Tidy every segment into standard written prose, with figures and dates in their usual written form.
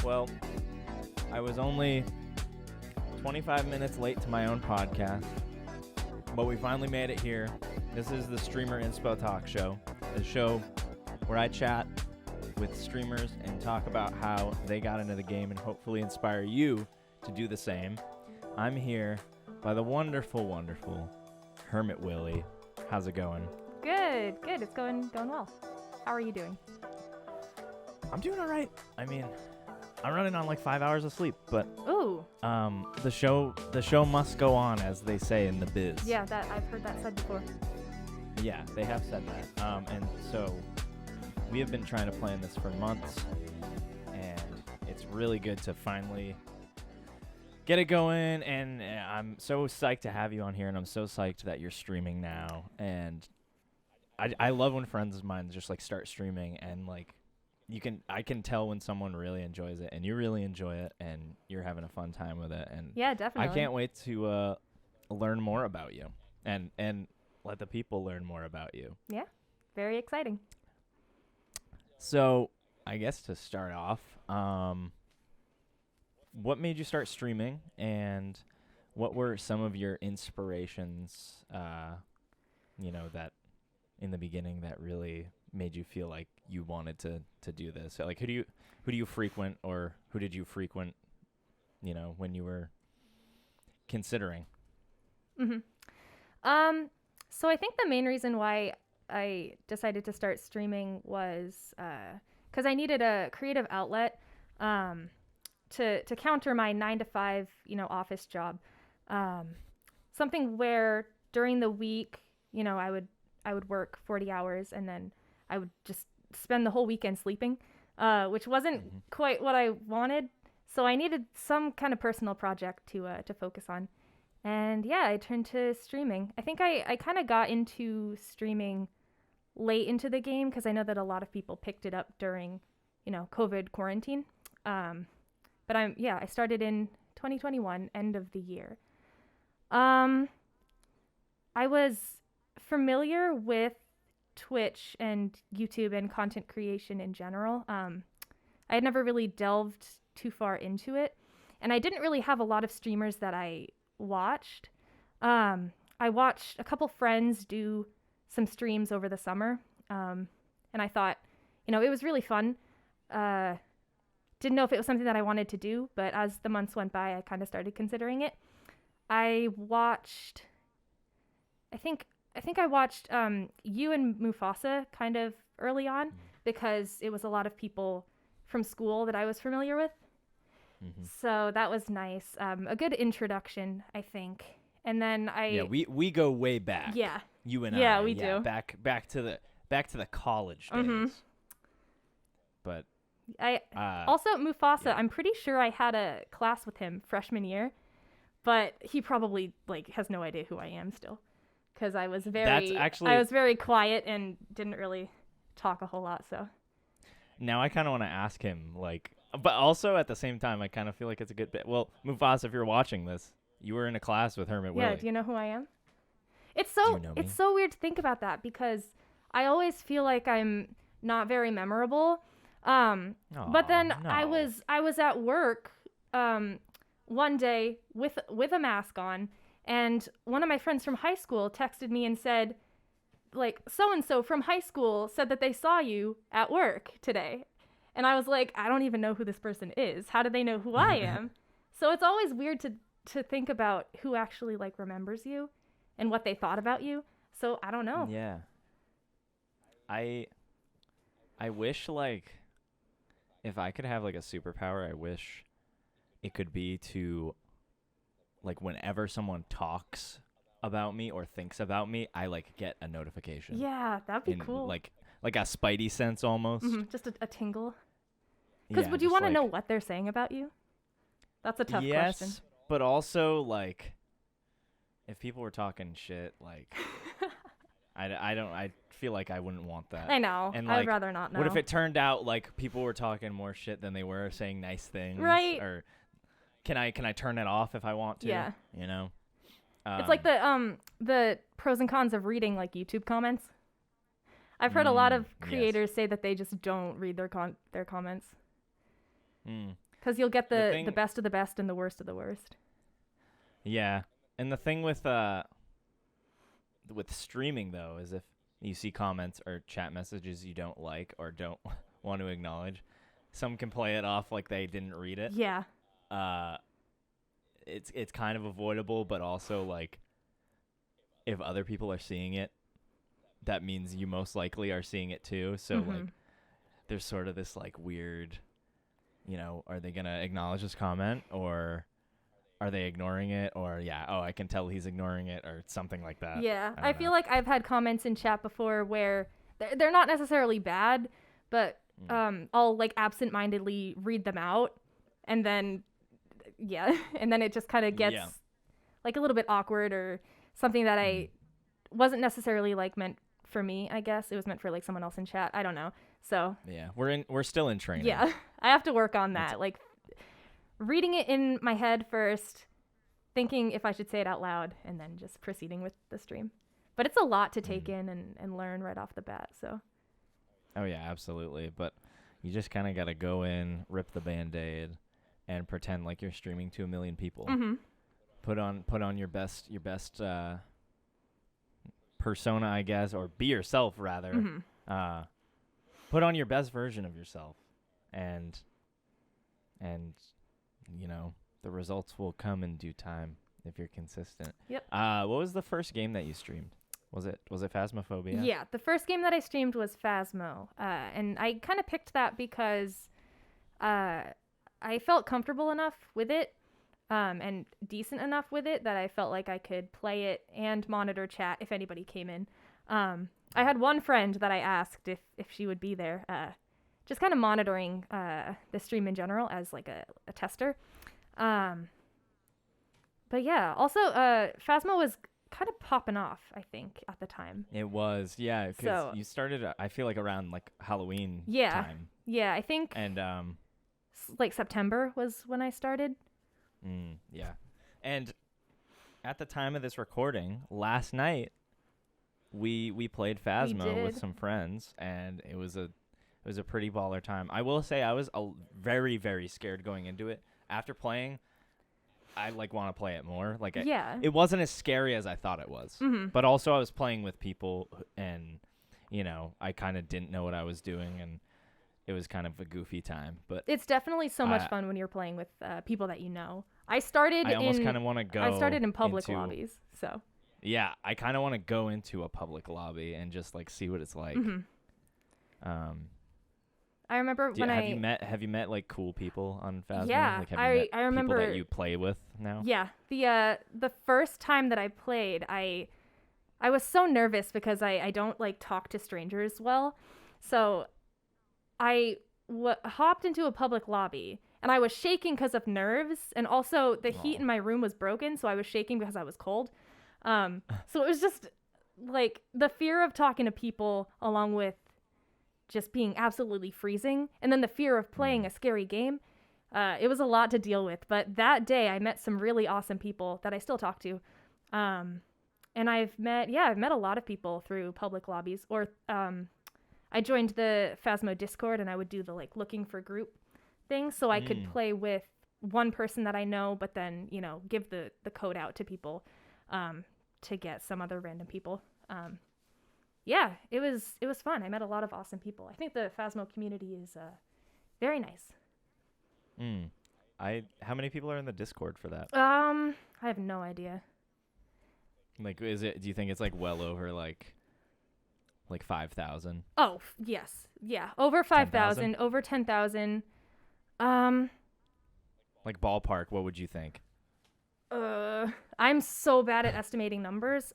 Well, I was only 25 minutes late to my own podcast, but we finally made it here. This is the Streamer Inspo Talkshow, a show where I chat with streamers and talk about how they got into the game and hopefully inspire you to do the same. I'm here by the wonderful, wonderful HermitWily. How's it going? Good. It's going well. How are you doing? I'm doing all right. I mean, I'm running on like 5 hours of sleep, but Ooh. the show must go on, as they say in the biz. Yeah, that I've heard that said before. Yeah, they have said that. And so we have been trying to plan this for months, and it's really good to finally get it going. And I'm so psyched to have you on here, and I'm so psyched that you're streaming now. And I love when friends of mine just like start streaming, and like I can tell when someone really enjoys it, and you really enjoy it, and you're having a fun time with it. And yeah, definitely. I can't wait to learn more about you and let the people learn more about you. Yeah, very exciting. So I guess to start off, what made you start streaming, and what were some of your inspirations, that in the beginning that really made you feel like you wanted to do this? So, like, who do you frequent, or who did you frequent, when you were considering? Mm-hmm. So I think the main reason why I decided to start streaming was because I needed a creative outlet to counter my 9-to-5 office job. Something where during the week I would work 40 hours, and then I would just spend the whole weekend sleeping, which wasn't quite what I wanted. So I needed some kind of personal project to focus on. And yeah, I turned to streaming. I think I kind of got into streaming late into the game, because I know that a lot of people picked it up during, COVID quarantine. But I started in 2021, end of the year. I was familiar with Twitch and YouTube and content creation in general. I had never really delved too far into it, and I didn't really have a lot of streamers that I watched. I watched a couple friends do some streams over the summer, and I thought, it was really fun. Didn't know if it was something that I wanted to do, but as the months went by, I kind of started considering it. I think I watched you and Mufasa kind of early on, because it was a lot of people from school that I was familiar with. Mm-hmm. So that was nice. A good introduction, I think. And then we go way back. Yeah. You and I. Yeah, we do. Back to the college days. Mm-hmm. But also Mufasa, yeah. I'm pretty sure I had a class with him freshman year, but he probably has no idea who I am still, because I was very quiet and didn't really talk a whole lot. So now I kind of want to ask him, but also at the same time, I kind of feel like it's a good bit. Well, Mufasa, if you're watching this, you were in a class with HermitWily. Yeah, do you know who I am? It's so weird to think about that, because I always feel like I'm not very memorable. But then no. I was at work one day with a mask on, and one of my friends from high school texted me and said, so-and-so from high school said that they saw you at work today. And I was like, I don't even know who this person is. How do they know who I am? So it's always weird to think about who actually remembers you and what they thought about you. So I don't know. Yeah. I wish if I could have a superpower, I wish it could be to whenever someone talks about me or thinks about me, I get a notification. Yeah, that'd be cool. Like a spidey sense almost. Mm-hmm, just a tingle. Because would you want to know what they're saying about you? That's a tough question. Yes, but also if people were talking shit, I feel like I wouldn't want that. I know. And I'd rather not know. What if it turned out like people were talking more shit than they were saying nice things? Right. Or can I turn it off if I want to? Yeah. You know. It's like the pros and cons of reading like YouTube comments. I've heard a lot of creators say that they just don't read their comments. Because you'll get the best of the best and the worst of the worst. Yeah, and the thing with streaming though is if you see comments or chat messages you don't like or don't want to acknowledge, some can play it off like they didn't read it. Yeah. It's kind of avoidable, but also like if other people are seeing it, that means you most likely are seeing it too. So like there's sort of this like weird, you know, are they gonna acknowledge this comment or are they ignoring it? Or I can tell he's ignoring it or something like that. Yeah, I feel like I've had comments in chat before where they're not necessarily bad, but I'll like absentmindedly read them out, and then and then it just kind of gets like a little bit awkward or something that I wasn't necessarily like meant for me. I guess it was meant for like someone else in chat. I don't know. So yeah, we're still in training. Yeah, I have to work on that. Like reading it in my head first, thinking if I should say it out loud, and then just proceeding with the stream. But it's a lot to take in and learn right off the bat. So. Oh yeah, absolutely. But you just kind of got to go in, rip the Band-Aid, and pretend like you're streaming to 1 million people. Put on your best persona, I guess, or be yourself rather. Put on your best version of yourself, and you know the results will come in due time if you're consistent. Yep. What was the first game that you streamed? Was it Phasmophobia? Yeah, the first game that I streamed was Phasmo, and I kind of picked that because I felt comfortable enough with it and decent enough with it that I felt like I could play it and monitor chat if anybody came in. I had one friend that I asked if she would be there, just kind of monitoring the stream in general as like a tester. But yeah, also Phasmo was kind of popping off, I think, at the time. It was, yeah, because you started, I feel like, around like Halloween time. Yeah, I think. And like September was when I started. Yeah, and at the time of this recording, last night, we played Phasmo with some friends, and it was a pretty baller time. I will say I was very, very scared going into it. After playing, I like want to play it more. Like it wasn't as scary as I thought it was. But also I was playing with people, and you know I kind of didn't know what I was doing, and it was kind of a goofy time. But it's definitely so much fun when you're playing with people that you know. I almost kind of want to go. I started in public lobbies, so. Yeah, I kind of want to go into a public lobby and just like see what it's like. I remember have you met like cool people on Phasmo? Yeah, like, I remember people that you play with now. Yeah, the first time that I played, I was so nervous because I don't like talk to strangers well, so I hopped into a public lobby and I was shaking because of nerves, and also the heat in my room was broken, so I was shaking because I was cold. So it was just like the fear of talking to people along with just being absolutely freezing, and then the fear of playing a scary game. It was a lot to deal with, but that day I met some really awesome people that I still talk to. And I've met a lot of people through public lobbies, or I joined the Phasmo Discord, and I would do the like looking for group thing, so I could play with one person that I know, but then, you know, give the code out to people to get some other random people. Yeah, it was fun. I met a lot of awesome people. I think the Phasmo community is very nice. How many people are in the Discord for that? I have no idea. Like, do you think it's like well over like 5,000? Oh, yes. Yeah, over 5,000, over 10,000. Like ballpark, what would you think? I'm so bad at estimating numbers.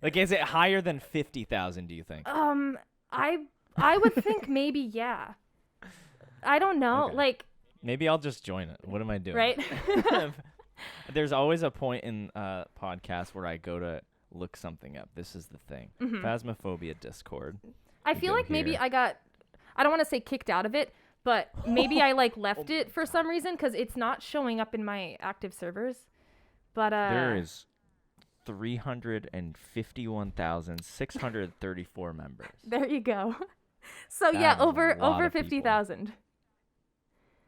Like, is it higher than 50,000, do you think? I would think maybe, yeah. I don't know. Okay. Like, maybe I'll just join it. What am I doing? Right? There's always a point in podcasts where I go to look something up. This is the thing. Mhm. Phasmophobia Discord. I You feel go like maybe here. I don't want to say kicked out of it, but maybe I like left it for some reason because it's not showing up in my active servers. But There is 351,634 members. there you go. So That yeah, is a lot over of people. 50,000.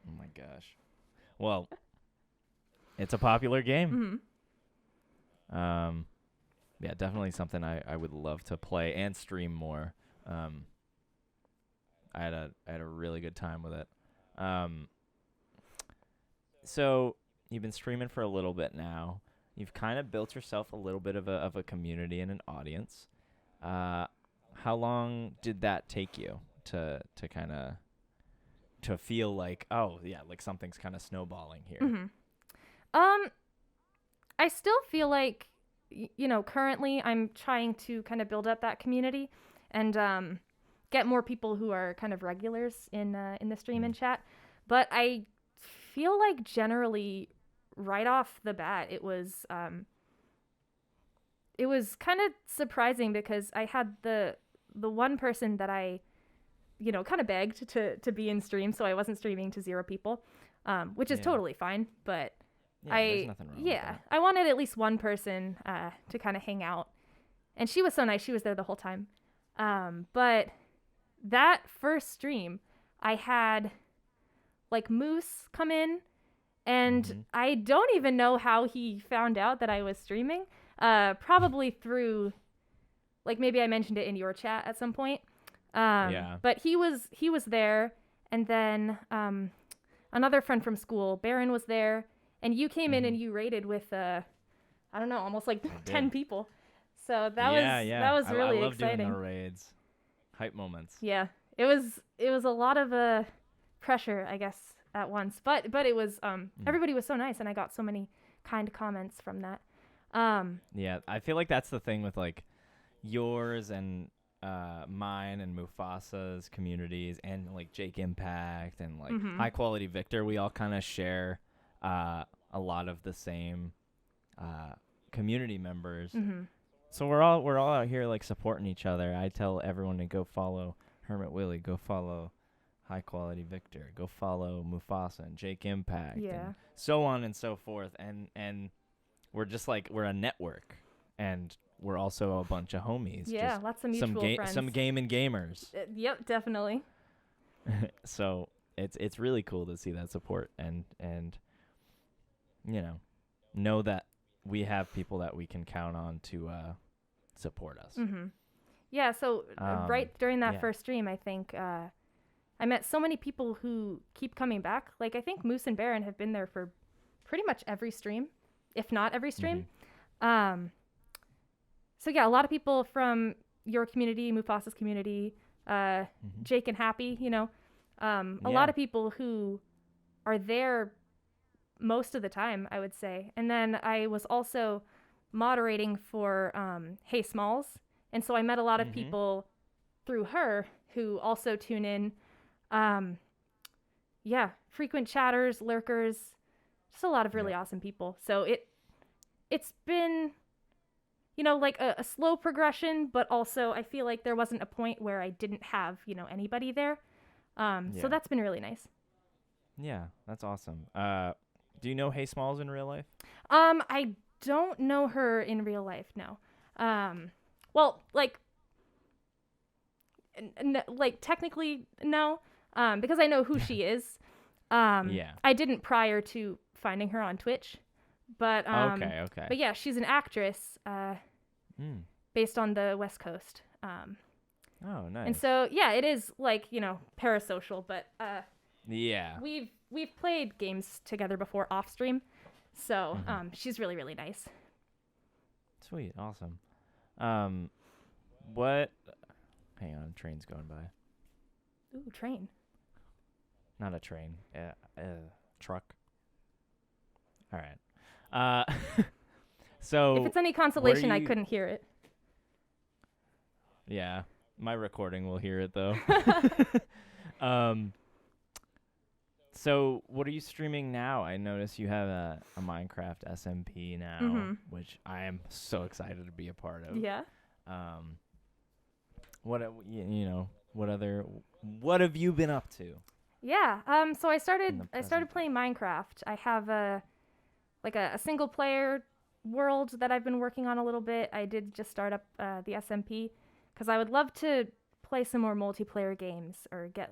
Oh my gosh. Well, it's a popular game. Mhm. Yeah, definitely something I would love to play and stream more. I had a really good time with it. So you've been streaming for a little bit now. You've kind of built yourself a little bit of a community and an audience. How long did that take you to kind of to feel like, oh yeah, like something's kind of snowballing here? Mhm. I still feel like currently I'm trying to kind of build up that community and get more people who are kind of regulars in the stream and chat. But I feel like generally right off the bat it was kind of surprising because I had the one person that I kind of begged to be in stream, so I wasn't streaming to 0 people, which is Yeah. totally fine. But There's nothing wrong with that. I wanted at least one person to kind of hang out, and she was so nice. She was there the whole time. But that first stream, I had like Moose come in, and Mhm. I don't even know how he found out that I was streaming. Probably through, like, maybe I mentioned it in your chat at some point. Yeah. But he was there, and then another friend from school, Baron, was there, and you came in and you raided with I don't know, almost like 10 people. So that was really I love exciting. doing the raids. Hype moments. Yeah, it was a lot of pressure, I guess, at once, but it was everybody was so nice, and I got so many kind comments from that. Yeah, I feel like that's the thing with like yours and mine and Mufasa's communities and like Jake Impact and like High Quality Victor. We all kind of share a lot of the same community members. So we're all out here like supporting each other. I tell everyone to go follow HermitWily, go follow High Quality Victor, go follow Mufasa and Jake Impact, and so on and so forth. And we're just like, we're a network, and we're also a bunch of homies. Yeah, just lots of mutual friends. some gaming gamers. Yep, definitely. So it's really cool to see that support and know that we have people that we can count on to support us. Yeah, so right during that yeah. first stream, I think I met so many people who keep coming back. Like, I think Moose and Baron have been there for pretty much every stream, if not every stream. So yeah, a lot of people from your community, Mufasa's community, Jake and Happy, a lot of people who are there most of the time, I would say. And then I was also moderating for Hey Smalls, and so I met a lot of people through her who also tune in. Frequent chatters, lurkers, just a lot of really awesome people. So it's been like a slow progression, but also I feel like there wasn't a point where I didn't have anybody there. So that's been really nice. Yeah, that's awesome. Do you know Hey Smalls in real life? I don't know her in real life, no. Well, like technically no, because I know who she is. I didn't prior to finding her on Twitch, but okay. But yeah, she's an actress based on the West Coast. Oh, nice. And so yeah, it is like parasocial, but yeah, we've played games together before off stream, so she's really, really nice. Sweet, awesome. What? Hang on, train's going by. Ooh, train. Not a train. Truck. All right. So if it's any consolation, I couldn't hear it. Yeah, my recording will hear it though. So what are you streaming now? I notice you have a Minecraft SMP now, which I am so excited to be a part of. Yeah. What have you been up to? Yeah. So I started playing Minecraft. I have a single player world that I've been working on a little bit. I did just start up the SMP because I would love to play some more multiplayer games or get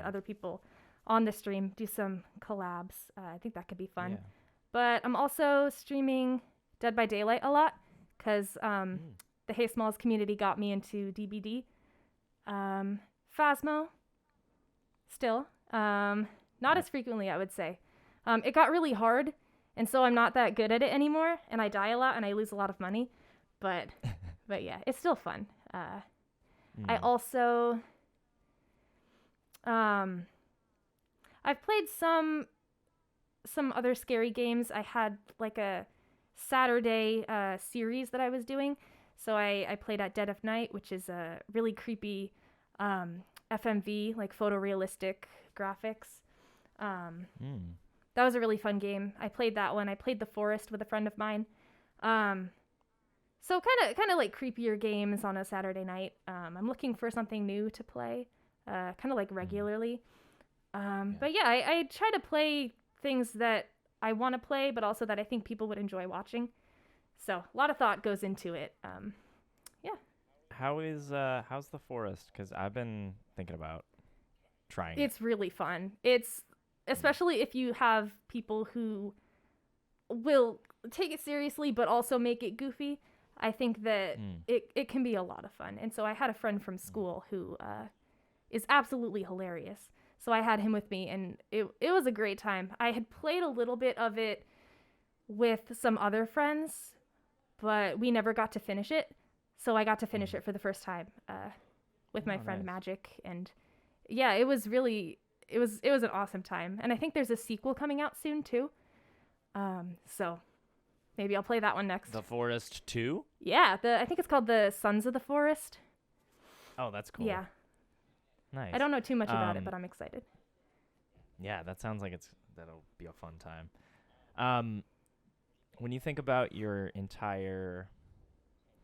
other people on the stream, do some collabs. I think that could be fun. Yeah. But I'm also streaming Dead by Daylight a lot because the Hey Smalls community got me into DBD. Phasmo, still. Not as frequently, I would say. It got really hard, and so I'm not that good at it anymore, and I die a lot, and I lose a lot of money. But yeah, it's still fun. I also... I've played some other scary games. I had like a Saturday series that I was doing. So I played at Dead of Night, which is a really creepy FMV, like photorealistic graphics. That was a really fun game. I played that one. I played The Forest with a friend of mine. So kind of like creepier games on a Saturday night. I'm looking for something new to play, kind of like regularly. But yeah, I try to play things that I want to play, but also that I think people would enjoy watching. So a lot of thought goes into it. Yeah. How's The Forest? Because I've been thinking about trying it. It's really fun. It's especially if you have people who will take it seriously, but also make it goofy. I think that it can be a lot of fun. And so I had a friend from school who is absolutely hilarious. So I had him with me, and it was a great time. I had played a little bit of it with some other friends, but we never got to finish it. So I got to finish it for the first time with my friend Magic. And yeah, it was an awesome time. And I think there's a sequel coming out soon too. So maybe I'll play that one next. The Forest 2? Yeah, I think it's called The Sons of the Forest. Oh, that's cool. Yeah. Nice. I don't know too much about it, but I'm excited. Yeah, that sounds like that'll be a fun time. When you think about your entire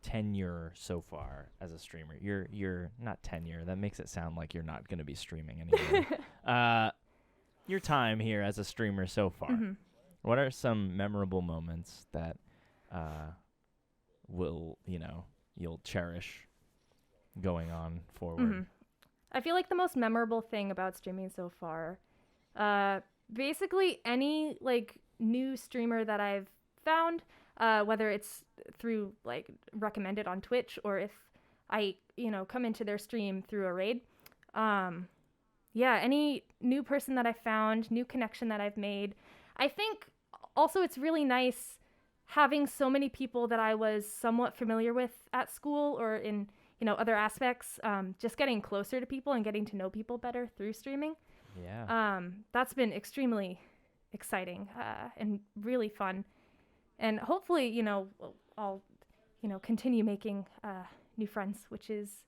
tenure so far as a streamer, you're not tenure. That makes it sound like you're not going to be streaming anymore. Your time here as a streamer so far. What are some memorable moments that you'll cherish going on forward? I feel like the most memorable thing about streaming so far, basically any like new streamer that I've found, whether it's through like recommended on Twitch or if I, come into their stream through a raid. Any new person that I found, new connection that I've made. I think also it's really nice having so many people that I was somewhat familiar with at school or in other aspects, just getting closer to people and getting to know people better through streaming. Yeah. That's been extremely exciting and really fun. And hopefully, I'll, continue making new friends, which is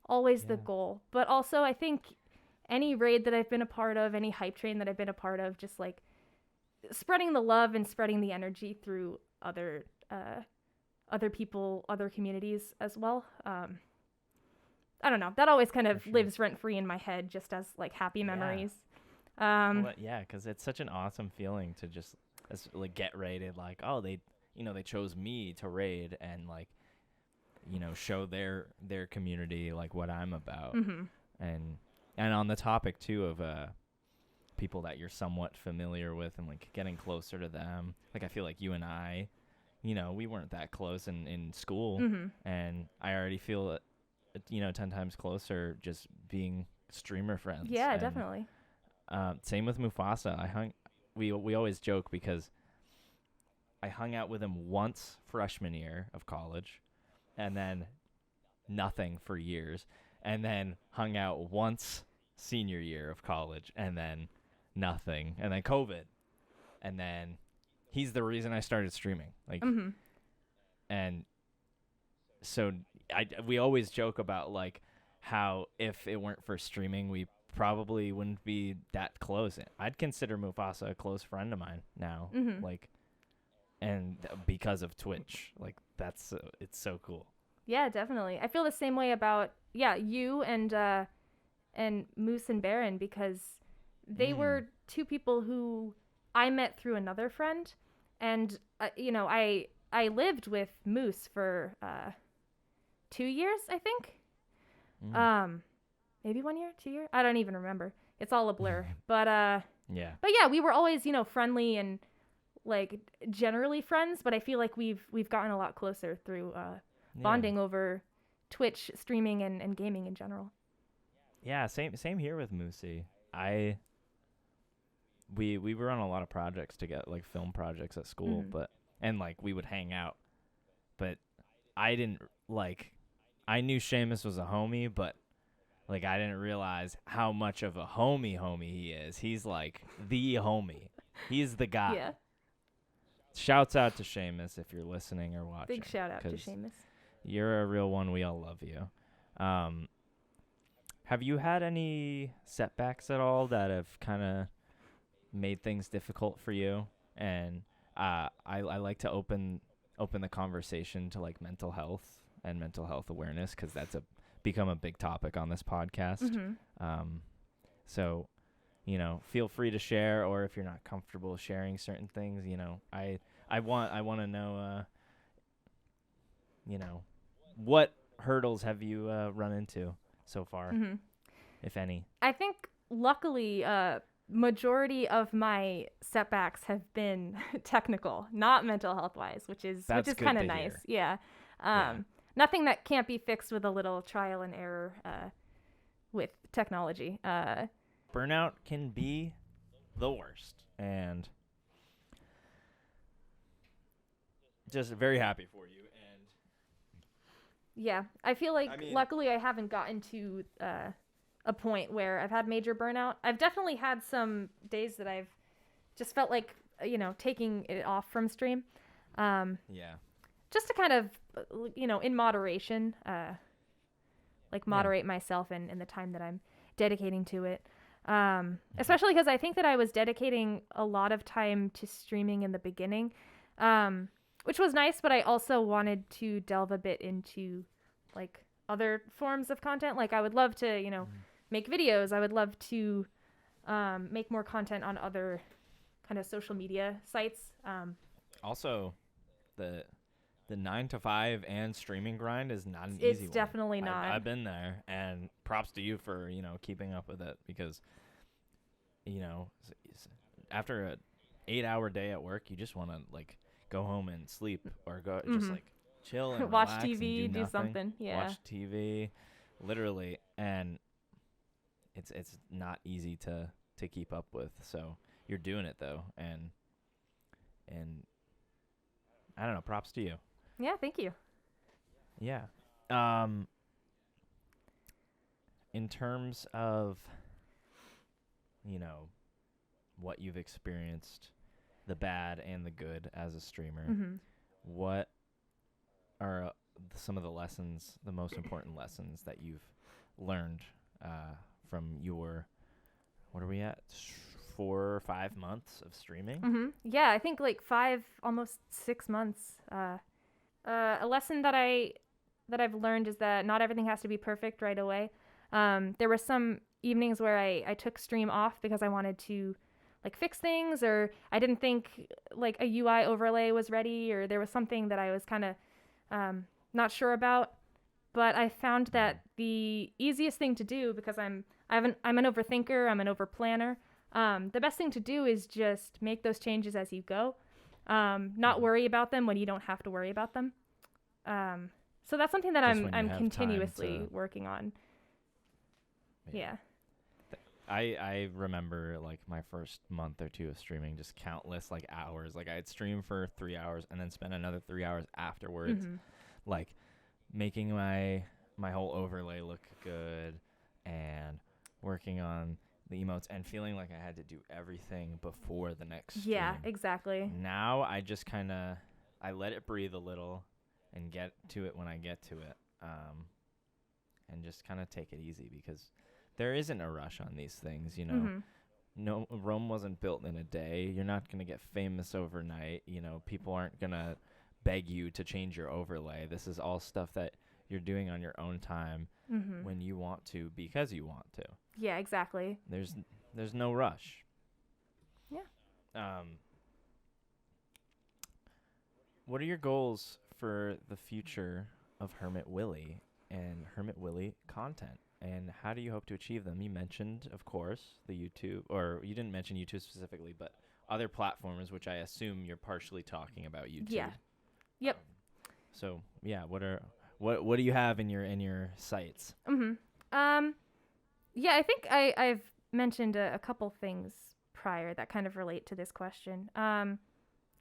always the goal. But also, I think any raid that I've been a part of, any hype train that I've been a part of, just like spreading the love and spreading the energy through other people, other communities as well. I don't know. That always kind of lives rent free in my head, just as like happy memories. Because it's such an awesome feeling to just like get raided. Like, oh, they chose me to raid and like, show their community like what I'm about. And on the topic too of people that you're somewhat familiar with and like getting closer to them. Like I feel like you and I, we weren't that close in school, and I already feel 10 times closer just being streamer friends. Yeah, definitely. Same with Mufasa. We always joke because I hung out with him once freshman year of college, and then nothing for years, and then hung out once senior year of college, and then nothing, and then COVID, and then he's the reason I started streaming. Like, and so we always joke about like how if it weren't for streaming, we probably wouldn't be that close. I'd consider Mufasa a close friend of mine now. Mm-hmm. Like, and because of Twitch, like that's it's so cool. Yeah, definitely. I feel the same way about you and Moose and Baron, because they were two people who I met through another friend, and I lived with Moose for 2 years, I think. Maybe 1 year, 2 years. I don't even remember. It's all a blur. But yeah. But yeah, we were always friendly and like generally friends. But I feel like we've gotten a lot closer through bonding over Twitch streaming and gaming in general. Yeah, same here with Moosey. We were on a lot of projects together, like film projects at school, and like we would hang out. But I didn't I knew Seamus was a homie, but like I didn't realize how much of a homie he is. He's like the homie. He's the guy. Yeah. Shouts out to Seamus if you're listening or watching. Big shout out to Seamus. You're a real one. We all love you. Have you had any setbacks at all that have kind of made things difficult for you? And I like to open the conversation to like mental health and mental health awareness, because that's become a big topic on this podcast. So, feel free to share, or if you're not comfortable sharing certain things, I want to know, what hurdles have you run into so far, if any? I think luckily, majority of my setbacks have been technical, not mental health wise, which is kind of nice. Yeah. Nothing that can't be fixed with a little trial and error with technology. Burnout can be the worst, and just very happy for you. And yeah, I feel like luckily I haven't gotten to a point where I've had major burnout. I've definitely had some days that I've just felt like, taking it off from stream. Just to kind of, in moderation, moderate myself and the time that I'm dedicating to it. Especially because I think that I was dedicating a lot of time to streaming in the beginning, which was nice, but I also wanted to delve a bit into like other forms of content. Like I would love to, make videos. I would love to make more content on other kind of social media sites. Also, the 9 to 5 and streaming grind is not an easy one. It's definitely not. I've been there, and props to you for, keeping up with it, because, after an 8-hour day at work, you just want to like go home and sleep, or go just like chill and watch relax TV, and do something. Yeah. Watch TV, literally. And it's not easy to keep up with. So you're doing it though. And I don't know, props to you. Yeah, thank you. Yeah. In terms of, what you've experienced, the bad and the good as a streamer, what are some of the lessons, the most important lessons that you've learned from your, what are we at, 4 or 5 months of streaming? Yeah, I think like 5, almost 6 months. A lesson that I've learned is that not everything has to be perfect right away. There were some evenings where I took stream off because I wanted to like fix things, or I didn't think like a UI overlay was ready, or there was something that I was kind of not sure about. But I found that the easiest thing to do, because I'm an overthinker, I'm an overplanner. The best thing to do is just make those changes as you go. Not worry about them when you don't have to worry about them. So that's something that I'm continuously working on. Yeah. I remember like my first month or 2 of streaming, just countless like hours. Like I'd stream for 3 hours and then spend another 3 hours afterwards, like making my whole overlay look good and working on the emotes and feeling like I had to do everything before the next stream. Yeah, exactly. Now I just kind of, I let it breathe a little and get to it when I get to it. And just kind of take it easy, because there isn't a rush on these things, Mhm. No, Rome wasn't built in a day. You're not going to get famous overnight. People aren't going to beg you to change your overlay. This is all stuff that you're doing on your own time Mhm. when you want to, because you want to. Yeah, exactly. There's no rush. Yeah. What are your goals for the future of HermitWily and HermitWily content? And how do you hope to achieve them? You mentioned, of course, the YouTube, or you didn't mention YouTube specifically, but other platforms, which I assume you're partially talking about YouTube. Yeah. Yep. So yeah, what do you have in your sights? Mhm. Yeah, I think I've mentioned a couple things prior that kind of relate to this question.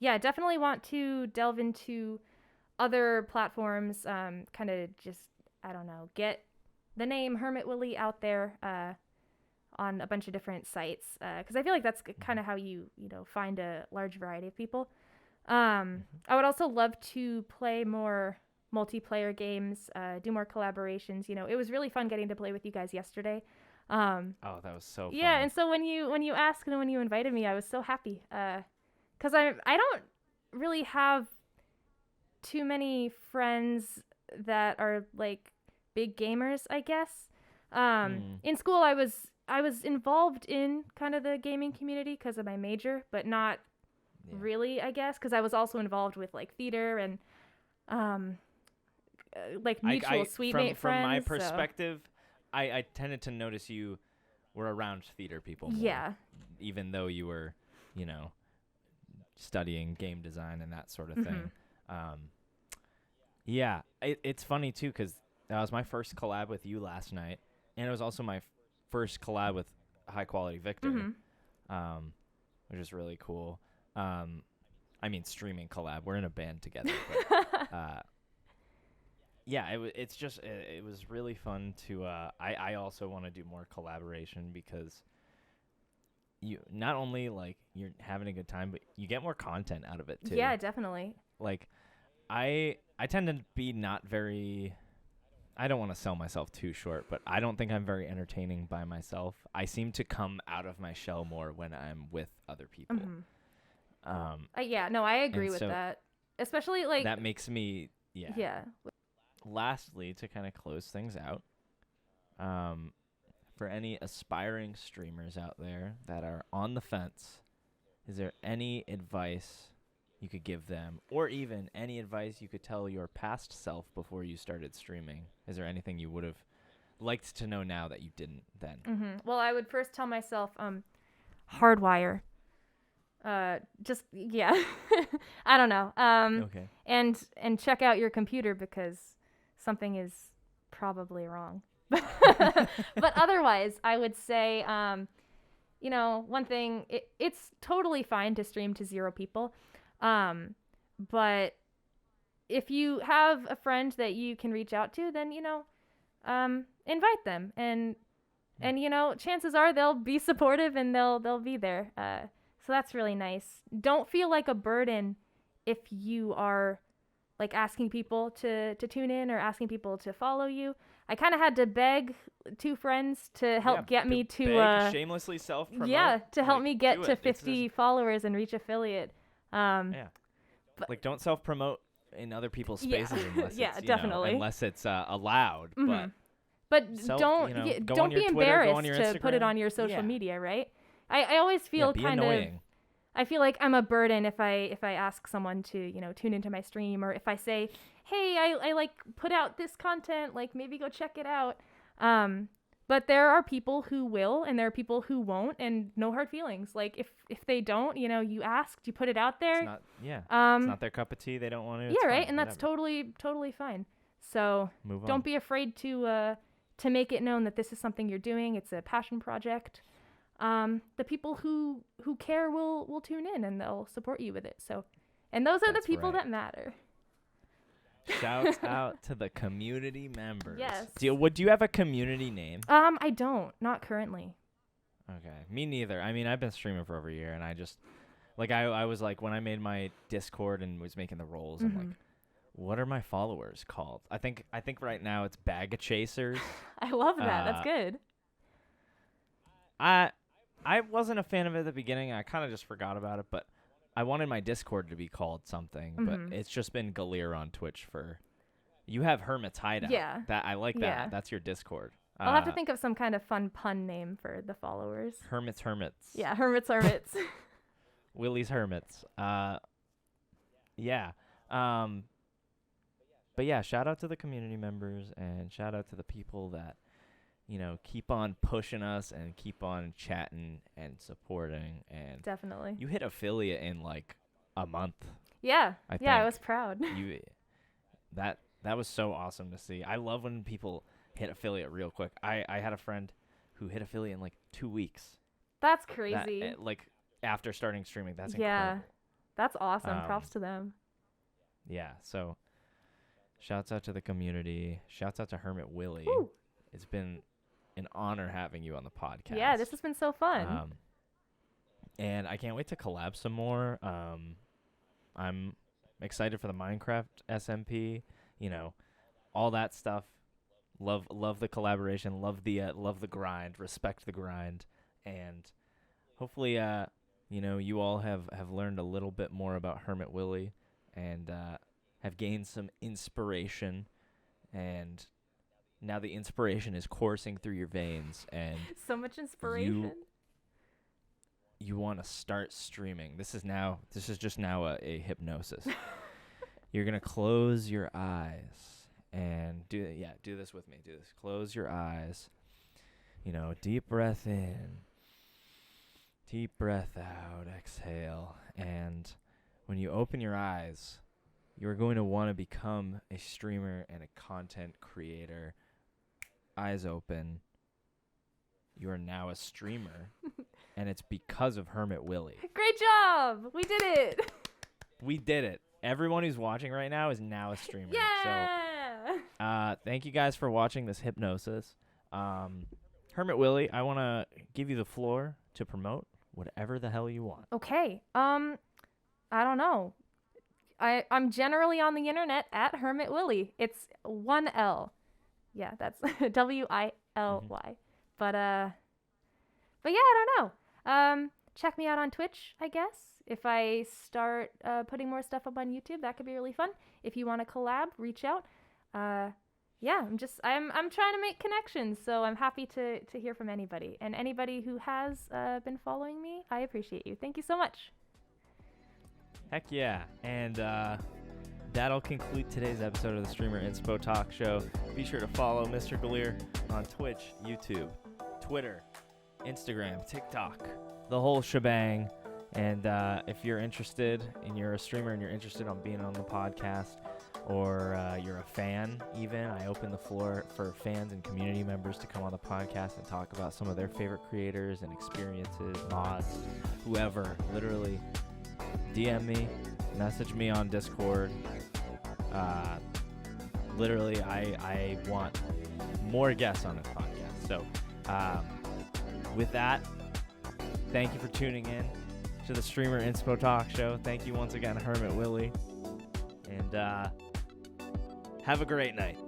Yeah, definitely want to delve into other platforms. Kind of just, I don't know, get the name HermitWily out there on a bunch of different sites, because I feel like that's kind of how you find a large variety of people. I would also love to play more multiplayer games, do more collaborations. It was really fun getting to play with you guys yesterday. Oh, that was so fun. Yeah, and so when you asked and when you invited me, I was so happy. Because I don't really have too many friends that are like big gamers, I guess. In school, I was involved in kind of the gaming community because of my major, but not really, I guess, because I was also involved with like theater and like mutual suite mate friends. From my perspective, I tended to notice you were around theater people more. Yeah. Even though you were, studying game design and that sort of thing. Yeah, it's funny too because that was my first collab with you last night, and it was also my first collab with High Quality Victor, which is really cool. I mean, streaming collab. We're in a band together. But, yeah, it was really fun to. I also want to do more collaboration because you not only like you're having a good time, but you get more content out of it too. Yeah, definitely. Like, I tend to be not very. I don't want to sell myself too short, but I don't think I'm very entertaining by myself. I seem to come out of my shell more when I'm with other people. Yeah, no, I agree with that. Especially like that makes me Yeah. Lastly, to kind of close things out, for any aspiring streamers out there that are on the fence, is there any advice you could give them, or even any advice you could tell your past self before you started streaming? Is there anything you would have liked to know now that you didn't then? Well, I would first tell myself, hardwire. Just yeah, I don't know. Okay. And check out your computer because something is probably wrong. But otherwise, I would say, one thing, it's totally fine to stream to 0 people. But if you have a friend that you can reach out to, then, invite them and chances are they'll be supportive and they'll be there. So that's really nice. Don't feel like a burden if you are like asking people to tune in or asking people to follow you. I kind of had to beg 2 friends to help get me to shamelessly self-promote. Yeah, to help me get to 50 followers and reach affiliate. Like, don't self-promote in other people's spaces unless it's, definitely. Unless it's allowed. But don't be embarrassed to put it on your social media, right? I always feel kind of I feel like I'm a burden if I ask someone to, tune into my stream, or if I say, "Hey, I like put out this content, like maybe go check it out." But there are people who will and there are people who won't, and no hard feelings. Like if they don't, you asked, you put it out there. It's not their cup of tea, they don't want to. Yeah, right? And that's totally fine. So don't be afraid to make it known that this is something you're doing. It's a passion project. The people who care will tune in and they'll support you with it. So, and those are the people that matter. Shouts out to the community members. Yes. Do you have a community name? I don't. Not currently. Okay. Me neither. I mean, I've been streaming for over a year, and I just like I was like when I made my Discord and was making the roles, I'm like, what are my followers called? I think right now it's Bag of Chasers. I love that. That's good. I wasn't a fan of it at the beginning. I kind of just forgot about it, but I wanted my Discord to be called something, but it's just been Galir on Twitch for. You have Hermit's Hideout. Yeah. That I like that. Yeah. That's your Discord. I'll have to think of some kind of fun pun name for the followers. Hermits. Yeah, Hermits. Willie's Hermits. Yeah. But yeah, shout out to the community members and shout out to the people that, keep on pushing us and keep on chatting and supporting. And Definitely. you hit affiliate in like a month. Yeah. I I was proud. That was so awesome to see. I love when people hit affiliate real quick. I had a friend who hit affiliate in like 2 weeks. That's crazy. After starting streaming, that's incredible. That's awesome. Props to them. Yeah, so shouts out to the community. Shouts out to HermitWily. Woo. It's been an honor having you on the podcast. Yeah, this has been so fun. And I can't wait to collab some more. I'm excited for the Minecraft SMP. All that stuff. Love the collaboration. Love the grind. Respect the grind. And hopefully, you all have learned a little bit more about HermitWily and have gained some inspiration. And now the inspiration is coursing through your veins. And so much inspiration. You want to start streaming. This is just now a hypnosis. You're going to close your eyes and do this with me. Do this. Close your eyes. Deep breath in. Deep breath out. Exhale. And when you open your eyes, you're going to want to become a streamer and a content creator. Eyes open. You are now a streamer. And it's because of HermitWily. Great job! We did it! We did it. Everyone who's watching right now is now a streamer. Yeah! So, thank you guys for watching this hypnosis. HermitWily, I want to give you the floor to promote whatever the hell you want. Okay. I don't know. I'm generally on the internet at HermitWily. It's 1 L. Yeah, that's WILY. But yeah, I don't know. Check me out on Twitch, I guess. If I start putting more stuff up on YouTube, that could be really fun. If you want to collab, reach out. Yeah, I'm trying to make connections, so I'm happy to hear from anybody. And anybody who has been following me, I appreciate you. Thank you so much. Heck yeah. And that'll conclude today's episode of the Streamer Inspo Talk Show. Be sure to follow Mr. Galir on Twitch, YouTube, Twitter, Instagram, TikTok, the whole shebang. And if you're interested and you're a streamer and you're interested on being on the podcast, or you're a fan even, I open the floor for fans and community members to come on the podcast and talk about some of their favorite creators and experiences, mods, whoever. Literally, DM me, message me on Discord. Literally, I want more guests on this podcast. So with that, thank you for tuning in to the Streamer Inspo Talk Show. Thank you once again, HermitWily. And have a great night.